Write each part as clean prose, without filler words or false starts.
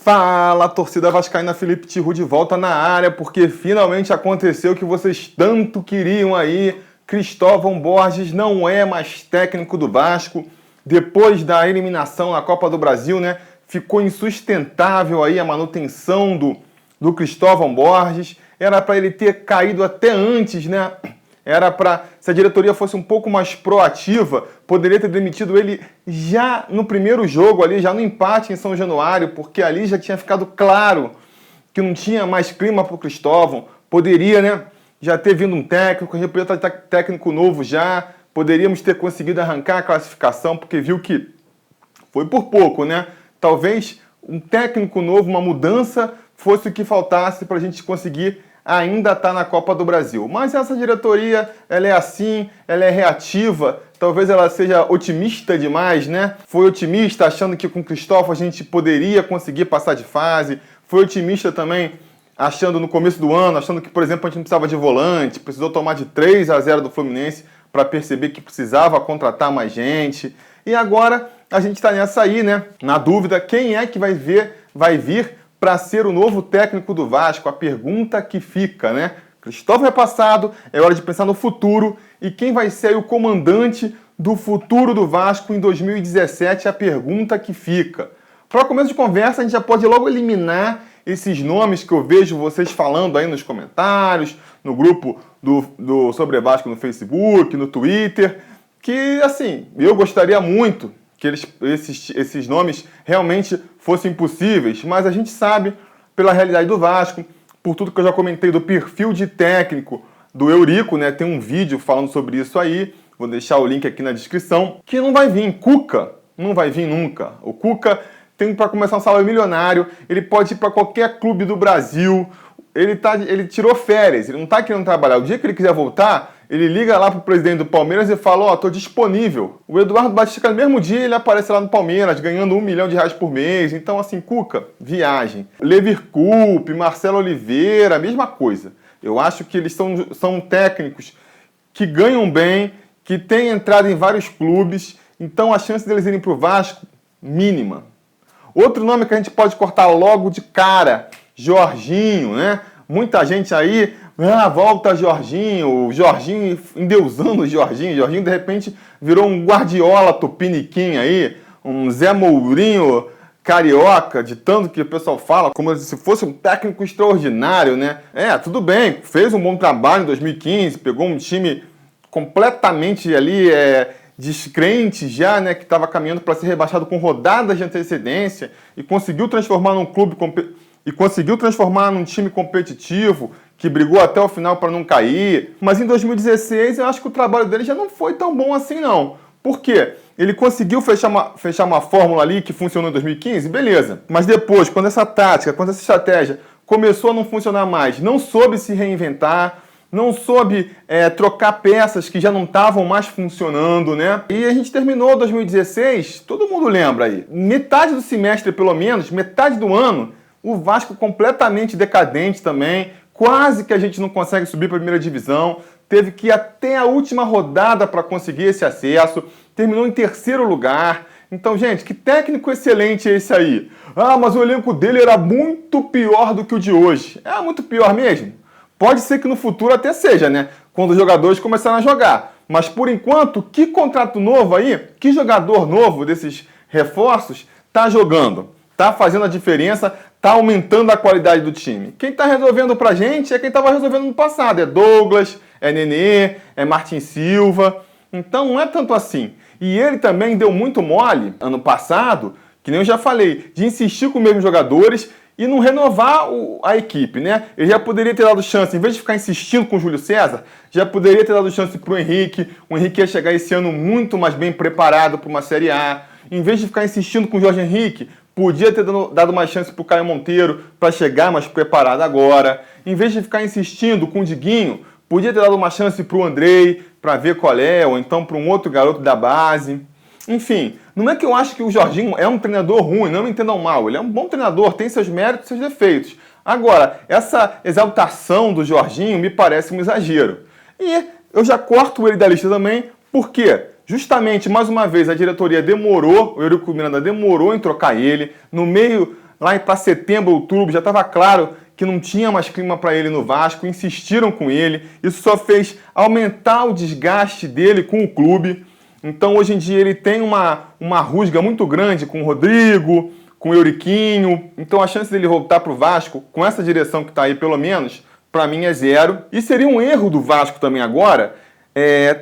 Fala, torcida vascaína, Felipe Tiru de volta na área, porque finalmente aconteceu o que vocês tanto queriam aí. Cristóvão Borges não é mais técnico do Vasco. Depois da eliminação na Copa do Brasil, né? Ficou insustentável aí a manutenção do Cristóvão Borges. Era para ele ter caído até antes, né? Era para, se a diretoria fosse um pouco mais proativa, poderia ter demitido ele já no primeiro jogo ali, já no empate em São Januário, porque ali já tinha ficado claro que não tinha mais clima para o Cristóvão. Poderia, né, já ter vindo um técnico, a gente poderia estar técnico novo já, poderíamos ter conseguido arrancar a classificação, porque viu que foi por pouco, né? Talvez um técnico novo, uma mudança, fosse o que faltasse para a gente conseguir ainda está na Copa do Brasil. Mas essa diretoria, ela é assim, ela é reativa, talvez ela seja otimista demais, né? Foi otimista achando que com o Cristóvão a gente poderia conseguir passar de fase, foi otimista também achando no começo do ano, achando que, por exemplo, a gente não precisava de volante, precisou tomar de 3-0 do Fluminense para perceber que precisava contratar mais gente. E agora a gente está nessa aí, né? Na dúvida, quem é que vai vir para ser o novo técnico do Vasco? A pergunta que fica, né? Cristóvão é passado, é hora de pensar no futuro. E quem vai ser o comandante do futuro do Vasco em 2017? A pergunta que fica. Para começo de conversa, a gente já pode logo eliminar esses nomes que eu vejo vocês falando aí nos comentários, no grupo do Sobre Vasco no Facebook, no Twitter, que, assim, eu gostaria muito que esses nomes realmente fossem possíveis, mas a gente sabe, pela realidade do Vasco, por tudo que eu já comentei do perfil de técnico do Eurico, né? Tem um vídeo falando sobre isso aí, vou deixar o link aqui na descrição, que não vai vir. Cuca não vai vir nunca. O Cuca tem para começar um salário milionário, ele pode ir para qualquer clube do Brasil, ele tirou férias, ele não está querendo trabalhar. O dia que ele quiser voltar, ele liga lá pro presidente do Palmeiras e fala, ó, tô disponível. O Eduardo Batista, no mesmo dia, ele aparece lá no Palmeiras, ganhando R$1 milhão por mês. Então, assim, Cuca, viagem. Lever Coupe, Marcelo Oliveira, mesma coisa. Eu acho que eles são técnicos que ganham bem, que têm entrado em vários clubes, então a chance deles irem pro Vasco, mínima. Outro nome que a gente pode cortar logo de cara, Jorginho, né? Muita gente aí, volta Jorginho, o Jorginho endeusando o Jorginho. Jorginho, de repente, virou um Guardiola tupiniquim aí, um Zé Mourinho carioca, de tanto que o pessoal fala, como se fosse um técnico extraordinário, né? Tudo bem, fez um bom trabalho em 2015, pegou um time completamente ali descrente já, né, que estava caminhando para ser rebaixado com rodadas de antecedência e conseguiu transformar num time competitivo que brigou até o final para não cair. Mas em 2016 eu acho que o trabalho dele já não foi tão bom assim não. Por quê? Ele conseguiu fechar uma fórmula ali que funcionou em 2015, beleza. Mas depois, quando essa tática, quando essa estratégia começou a não funcionar mais, não soube se reinventar, não soube trocar peças que já não estavam mais funcionando, né? E a gente terminou 2016, todo mundo lembra aí, metade do semestre pelo menos, metade do ano, o Vasco completamente decadente também, quase que a gente não consegue subir para a primeira divisão, teve que ir até a última rodada para conseguir esse acesso, terminou em 3º lugar. Então, gente, que técnico excelente é esse aí? Mas o elenco dele era muito pior do que o de hoje. É muito pior mesmo? Pode ser que no futuro até seja, né? Quando os jogadores começarem a jogar. Mas, por enquanto, que contrato novo aí, que jogador novo desses reforços tá jogando? Tá fazendo a diferença, tá aumentando a qualidade do time. Quem tá resolvendo pra gente é quem tava resolvendo no passado. É Douglas, é Nenê, é Martin Silva. Então não é tanto assim. E ele também deu muito mole ano passado, que nem eu já falei, de insistir com os mesmos jogadores e não renovar a equipe, né? Ele já poderia ter dado chance, em vez de ficar insistindo com o Júlio César, já poderia ter dado chance pro Henrique. O Henrique ia chegar esse ano muito mais bem preparado para uma Série A. Em vez de ficar insistindo com o Jorge Henrique, podia ter dado mais chance pro Caio Monteiro para chegar mais preparado agora. Em vez de ficar insistindo com o Diguinho, podia ter dado uma chance pro Andrei para ver qual é, ou então para um outro garoto da base. Enfim, não é que eu acho que o Jorginho é um treinador ruim, não me entendam mal. Ele é um bom treinador, tem seus méritos e seus defeitos. Agora, essa exaltação do Jorginho me parece um exagero. E eu já corto ele da lista também, por quê? Justamente, mais uma vez, a diretoria demorou, o Eurico Miranda demorou em trocar ele. No meio lá para setembro, outubro, já estava claro que não tinha mais clima para ele no Vasco, insistiram com ele, isso só fez aumentar o desgaste dele com o clube. Então hoje em dia ele tem uma rusga muito grande com o Rodrigo, com o Euriquinho, então a chance dele voltar para o Vasco, com essa direção que está aí pelo menos, para mim é zero. E seria um erro do Vasco também agora,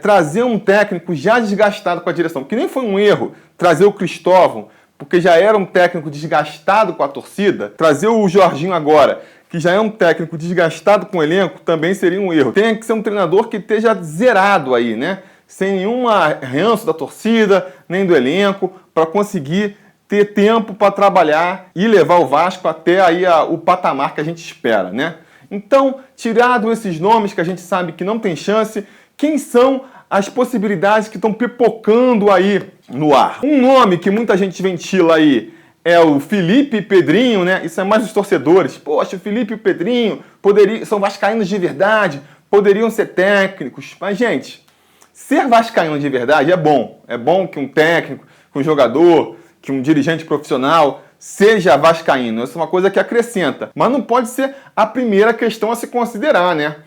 trazer um técnico já desgastado com a direção, que nem foi um erro trazer o Cristóvão, porque já era um técnico desgastado com a torcida, trazer o Jorginho agora, que já é um técnico desgastado com o elenco, também seria um erro. Tem que ser um treinador que esteja zerado aí, né? Sem nenhuma ranço da torcida, nem do elenco, para conseguir ter tempo para trabalhar e levar o Vasco até aí o patamar que a gente espera, né? Então, tirado esses nomes que a gente sabe que não tem chance, quem são as possibilidades que estão pipocando aí no ar? Um nome que muita gente ventila aí é o Felipe e Pedrinho, né? Isso é mais dos torcedores. Poxa, o Felipe e o Pedrinho são vascaínos de verdade, poderiam ser técnicos. Mas, gente, ser vascaíno de verdade é bom. É bom que um técnico, que um jogador, que um dirigente profissional seja vascaíno. Isso é uma coisa que acrescenta. Mas não pode ser a primeira questão a se considerar, né?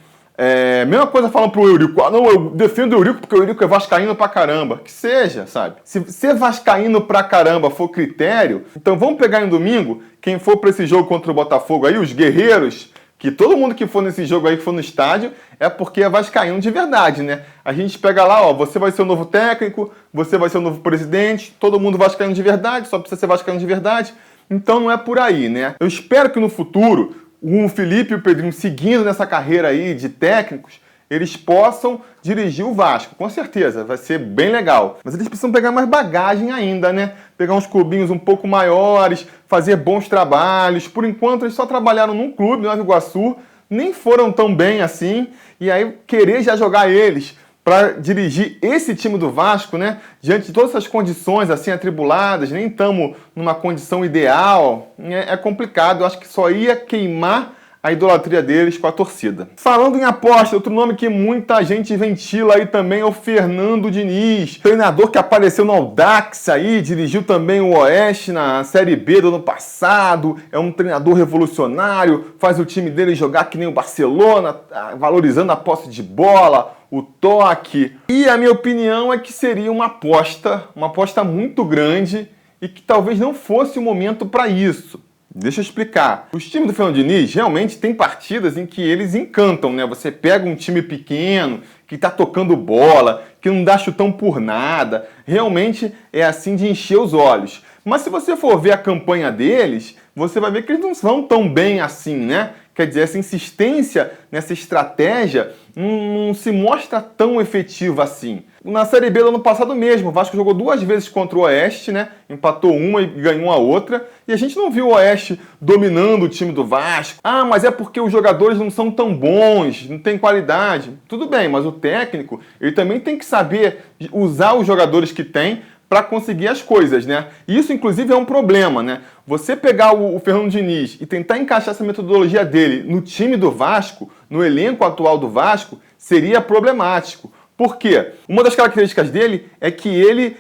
Mesma coisa falam pro Eurico, não, eu defendo o Eurico porque o Eurico é vascaíno pra caramba. Que seja, sabe? Se ser vascaíno pra caramba for critério, então vamos pegar em domingo, quem for pra esse jogo contra o Botafogo aí, os guerreiros, que todo mundo que for nesse jogo aí, que for no estádio, é porque é vascaíno de verdade, né? A gente pega lá, ó, você vai ser o novo técnico, você vai ser o novo presidente, todo mundo vascaíno de verdade, só precisa ser vascaíno de verdade. Então não é por aí, né? Eu espero que no futuro o Felipe e o Pedrinho, seguindo nessa carreira aí de técnicos, eles possam dirigir o Vasco. Com certeza, vai ser bem legal. Mas eles precisam pegar mais bagagem ainda, né? Pegar uns clubinhos um pouco maiores, fazer bons trabalhos. Por enquanto, eles só trabalharam num clube, no Nova Iguaçu, nem foram tão bem assim. E aí, querer já jogar eles para dirigir esse time do Vasco, né? Diante de todas essas condições assim atribuladas, nem estamos numa condição ideal, é complicado. Eu acho que só ia queimar a idolatria deles com a torcida. Falando em aposta, outro nome que muita gente ventila aí também é o Fernando Diniz, treinador que apareceu no Audax aí, dirigiu também o Oeste na Série B do ano passado, é um treinador revolucionário, faz o time dele jogar que nem o Barcelona, valorizando a posse de bola, o toque. E a minha opinião é que seria uma aposta muito grande e que talvez não fosse o momento para isso. Deixa eu explicar. Os times do Fernando Diniz realmente tem partidas em que eles encantam, né? Você pega um time pequeno, que tá tocando bola, que não dá chutão por nada. Realmente é assim de encher os olhos. Mas se você for ver a campanha deles, você vai ver que eles não vão tão bem assim, né? Quer dizer, essa insistência nessa estratégia não se mostra tão efetiva assim. Na Série B do ano passado mesmo, o Vasco jogou 2 vezes contra o Oeste, né? Empatou uma e ganhou a outra. E a gente não viu o Oeste dominando o time do Vasco. Ah, mas é porque os jogadores não são tão bons, não tem qualidade. Tudo bem, mas o técnico, ele também tem que saber usar os jogadores que tem para conseguir as coisas, né? E isso, inclusive, é um problema, né? Você pegar o Fernando Diniz e tentar encaixar essa metodologia dele no time do Vasco, no elenco atual do Vasco, seria problemático. Por quê? Uma das características dele é que ele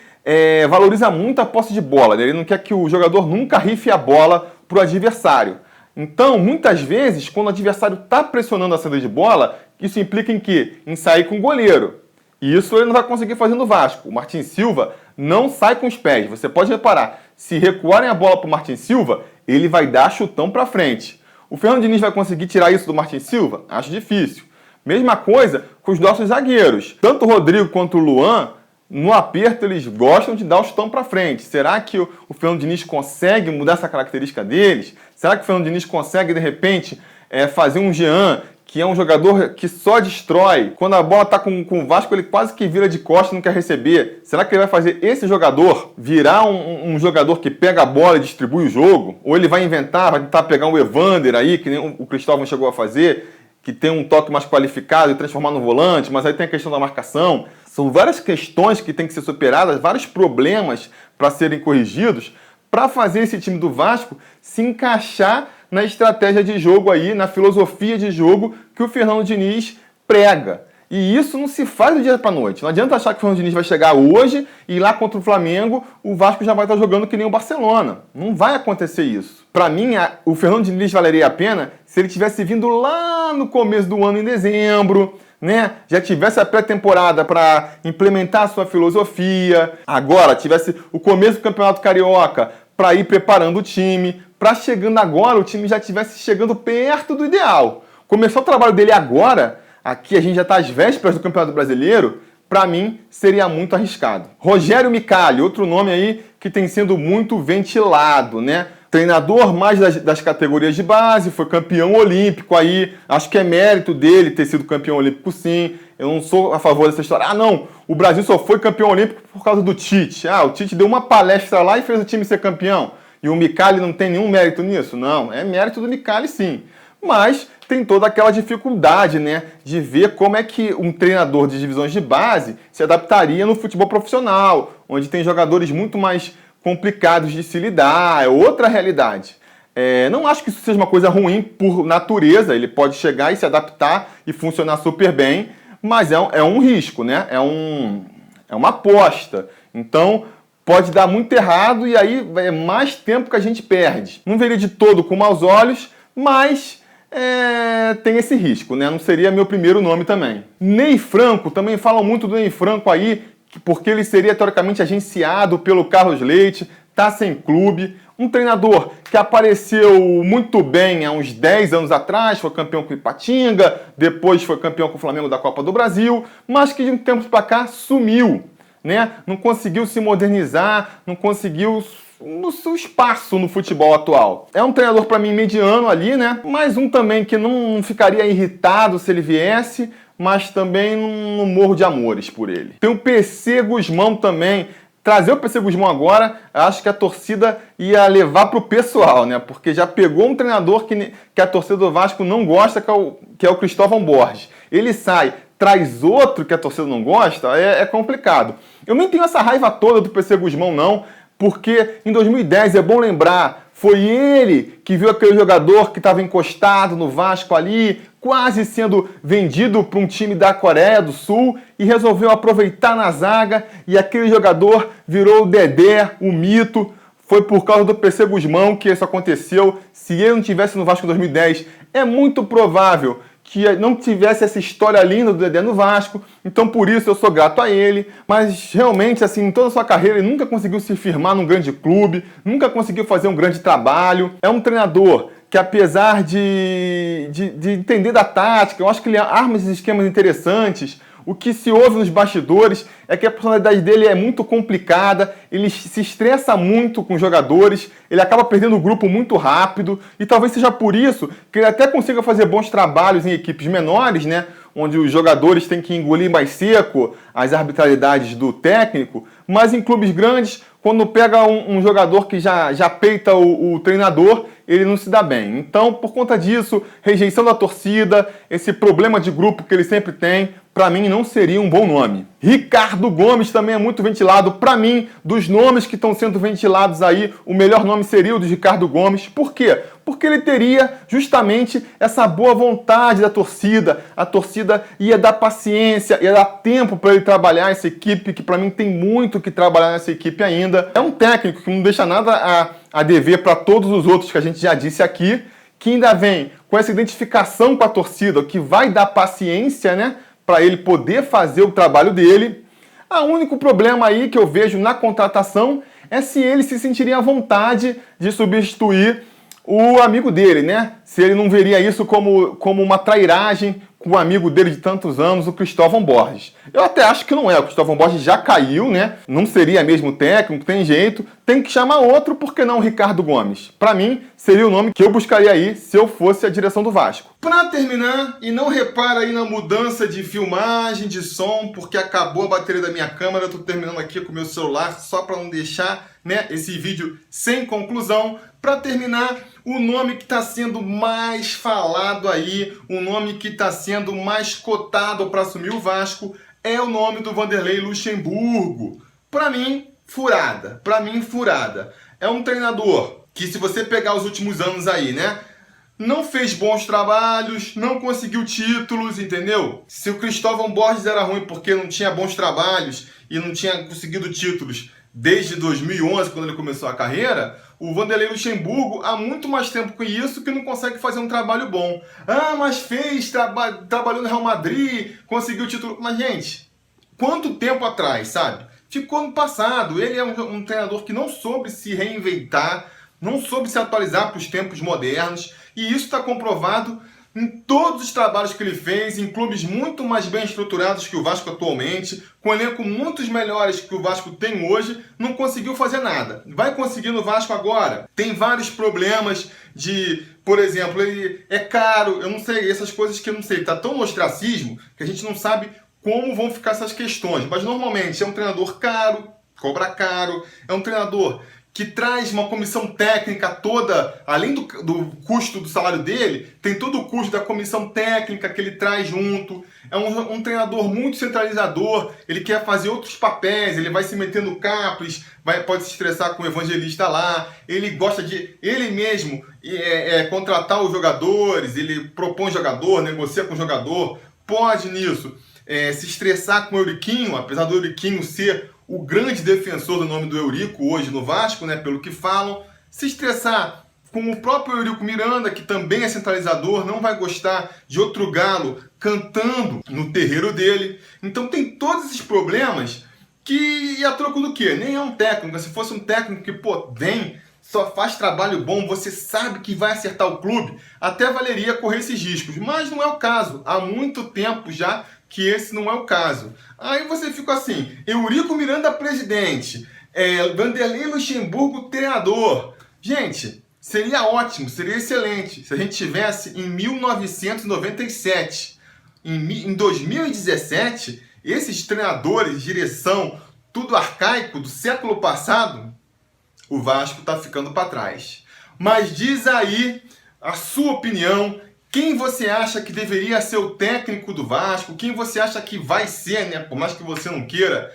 valoriza muito a posse de bola, né? Ele não quer que o jogador nunca rife a bola para o adversário. Então, muitas vezes, quando o adversário está pressionando a saída de bola, isso implica em quê? Em sair com o goleiro. E isso ele não vai conseguir fazer no Vasco. O Martin Silva não sai com os pés. Você pode reparar, se recuarem a bola para o Martin Silva, ele vai dar chutão para frente. O Fernando Diniz vai conseguir tirar isso do Martin Silva? Acho difícil. Mesma coisa com os nossos zagueiros. Tanto o Rodrigo quanto o Luan, no aperto, eles gostam de dar o chutão para frente. Será que o Fernando Diniz consegue mudar essa característica deles? Será que o Fernando Diniz consegue, de repente, fazer um Jean, que é um jogador que só destrói? Quando a bola está com o Vasco, ele quase que vira de costas e não quer receber. Será que ele vai fazer esse jogador virar um jogador que pega a bola e distribui o jogo? Ou ele vai inventar, vai tentar pegar um Evander aí, que nem o Cristóvão chegou a fazer, que tem um toque mais qualificado e transformar no volante, mas aí tem a questão da marcação. São várias questões que têm que ser superadas, vários problemas para serem corrigidos, para fazer esse time do Vasco se encaixar na estratégia de jogo aí, na filosofia de jogo que o Fernando Diniz prega. E isso não se faz do dia para a noite. Não adianta achar que o Fernando Diniz vai chegar hoje e ir lá contra o Flamengo, o Vasco já vai estar jogando que nem o Barcelona. Não vai acontecer isso. Para mim, o Fernando Diniz valeria a pena se ele tivesse vindo lá no começo do ano, em dezembro, né? Já tivesse a pré-temporada para implementar a sua filosofia. Agora, tivesse o começo do Campeonato Carioca para ir preparando o time. Para chegando agora, o time já estivesse chegando perto do ideal. Começar o trabalho dele agora, aqui a gente já está às vésperas do Campeonato Brasileiro, para mim seria muito arriscado. Rogério Micali, outro nome aí que tem sido muito ventilado, né? Treinador mais das categorias de base, foi campeão olímpico aí, acho que é mérito dele ter sido campeão olímpico sim. Eu não sou a favor dessa história. Ah, não, o Brasil só foi campeão olímpico por causa do Tite. Ah, o Tite deu uma palestra lá e fez o time ser campeão. E o Micali não tem nenhum mérito nisso? Não, é mérito do Micali sim. Mas tem toda aquela dificuldade, né, de ver como é que um treinador de divisões de base se adaptaria no futebol profissional, onde tem jogadores muito mais complicados de se lidar, é outra realidade. Não acho que isso seja uma coisa ruim por natureza, ele pode chegar e se adaptar e funcionar super bem, mas é um risco, né? É uma aposta. Então, pode dar muito errado e aí é mais tempo que a gente perde. Não veria de todo com maus olhos, mas tem esse risco, né? Não seria meu primeiro nome também. Ney Franco, também falam muito do Ney Franco aí, porque ele seria teoricamente agenciado pelo Carlos Leite, tá sem clube. Um treinador que apareceu muito bem há uns 10 anos atrás, foi campeão com o Ipatinga, depois foi campeão com o Flamengo da Copa do Brasil, mas que de um tempo para cá sumiu, né? Não conseguiu se modernizar, não conseguiu no seu espaço no futebol atual. É um treinador para mim mediano ali, né? Mais um também que não ficaria irritado se ele viesse, mas também não morro de amores por ele. Tem o PC Guzmão também. Trazer o PC Guzmão agora, acho que a torcida ia levar pro pessoal, né? Porque já pegou um treinador que a torcida do Vasco não gosta, que é o Cristóvão Borges. Ele sai, traz outro que a torcida não gosta, é complicado. Eu nem tenho essa raiva toda do PC Guzmão, não, porque em 2010, é bom lembrar, foi ele que viu aquele jogador que estava encostado no Vasco ali, quase sendo vendido para um time da Coreia do Sul e resolveu aproveitar na zaga e aquele jogador virou o Dedé, o mito. Foi por causa do PC Guzmão que isso aconteceu. Se ele não tivesse no Vasco em 2010, é muito provável que não tivesse essa história linda do Dedé no Vasco, então por isso eu sou grato a ele, mas realmente, assim, em toda a sua carreira ele nunca conseguiu se firmar num grande clube, nunca conseguiu fazer um grande trabalho. É um treinador que, apesar de entender da tática, eu acho que ele arma esses esquemas interessantes. O que se ouve nos bastidores é que a personalidade dele é muito complicada, ele se estressa muito com os jogadores, ele acaba perdendo o grupo muito rápido, e talvez seja por isso que ele até consiga fazer bons trabalhos em equipes menores, né, onde os jogadores têm que engolir mais seco as arbitrariedades do técnico, mas em clubes grandes, quando pega um jogador que já peita o treinador, ele não se dá bem. Então, por conta disso, rejeição da torcida, esse problema de grupo que ele sempre tem, para mim não seria um bom nome. Ricardo Gomes também é muito ventilado. Para mim, dos nomes que estão sendo ventilados aí, o melhor nome seria o de Ricardo Gomes. Por quê? Porque ele teria justamente essa boa vontade da torcida. A torcida ia dar paciência, ia dar tempo para ele trabalhar essa equipe, que para mim tem muito que trabalhar nessa equipe ainda. É um técnico que não deixa nada a dever para todos os outros que a gente já disse aqui, que ainda vem com essa identificação com a torcida, que vai dar paciência, né, para ele poder fazer o trabalho dele. O único problema aí que eu vejo na contratação é se ele se sentiria à vontade de substituir o amigo dele, né? Se ele não veria isso como uma trairagem com o amigo dele de tantos anos, o Cristóvão Borges. Eu até acho que não é, o Cristóvão Borges já caiu, né? Não seria mesmo técnico, tem jeito, tem que chamar outro, por que não o Ricardo Gomes? Para mim, seria o nome que eu buscaria aí se eu fosse a direção do Vasco. Para terminar, e não repara aí na mudança de filmagem, de som, porque acabou a bateria da minha câmera, eu tô terminando aqui com o meu celular, só para não deixar, né, esse vídeo sem conclusão. Para terminar, o nome que está sendo mais falado aí, o nome que está sendo mais cotado para assumir o Vasco é o nome do Vanderlei Luxemburgo. Para mim, furada. É um treinador que, se você pegar os últimos anos aí, né, não fez bons trabalhos, não conseguiu títulos, entendeu? Se o Cristóvão Borges era ruim porque não tinha bons trabalhos e não tinha conseguido títulos desde 2011, quando ele começou a carreira, o Vanderlei Luxemburgo há muito mais tempo com isso que não consegue fazer um trabalho bom. Ah, mas fez, trabalhou no Real Madrid, conseguiu o título. Mas, gente, quanto tempo atrás, sabe? Ficou no passado. Ele é um treinador que não soube se reinventar, não soube se atualizar para os tempos modernos, e isso está comprovado em todos os trabalhos que ele fez, em clubes muito mais bem estruturados que o Vasco atualmente, com elenco muitos melhores que o Vasco tem hoje, não conseguiu fazer nada. Vai conseguir no Vasco agora? Tem vários problemas de, por exemplo, ele é caro, eu não sei, essas coisas que eu não sei, tá tão no ostracismo que a gente não sabe como vão ficar essas questões, mas normalmente é um treinador caro, cobra caro, é um treinador que traz uma comissão técnica toda, além do custo do salário dele, tem todo o custo da comissão técnica que ele traz junto. É um treinador muito centralizador, ele quer fazer outros papéis, ele vai se meter no Capris, pode se estressar com o evangelista lá, ele gosta de, ele mesmo, contratar os jogadores, ele propõe jogador, negocia com o jogador, pode nisso. Se estressar com o Euriquinho, apesar do Euriquinho ser o grande defensor do nome do Eurico hoje no Vasco, né, pelo que falam, se estressar com o próprio Eurico Miranda, que também é centralizador, não vai gostar de outro galo cantando no terreiro dele. Então tem todos esses problemas que, a troco do quê? Nem é um técnico. Se fosse um técnico que, vem, só faz trabalho bom, você sabe que vai acertar o clube, até valeria correr esses riscos. Mas não é o caso. Há muito tempo já que esse não é o caso. Aí você fica assim, Eurico Miranda presidente, Vanderlei Luxemburgo treinador. Gente, seria ótimo, seria excelente se a gente tivesse em 1997. Em 2017, esses treinadores, direção, tudo arcaico do século passado, o Vasco está ficando para trás. Mas diz aí a sua opinião. Quem você acha que deveria ser o técnico do Vasco? Quem você acha que vai ser, né? Por mais que você não queira.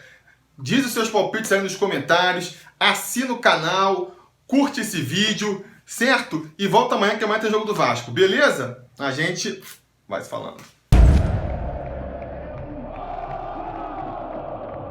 Diz os seus palpites aí nos comentários. Assina o canal. Curte esse vídeo, certo? E volta amanhã que amanhã tem jogo do Vasco, beleza? A gente vai se falando.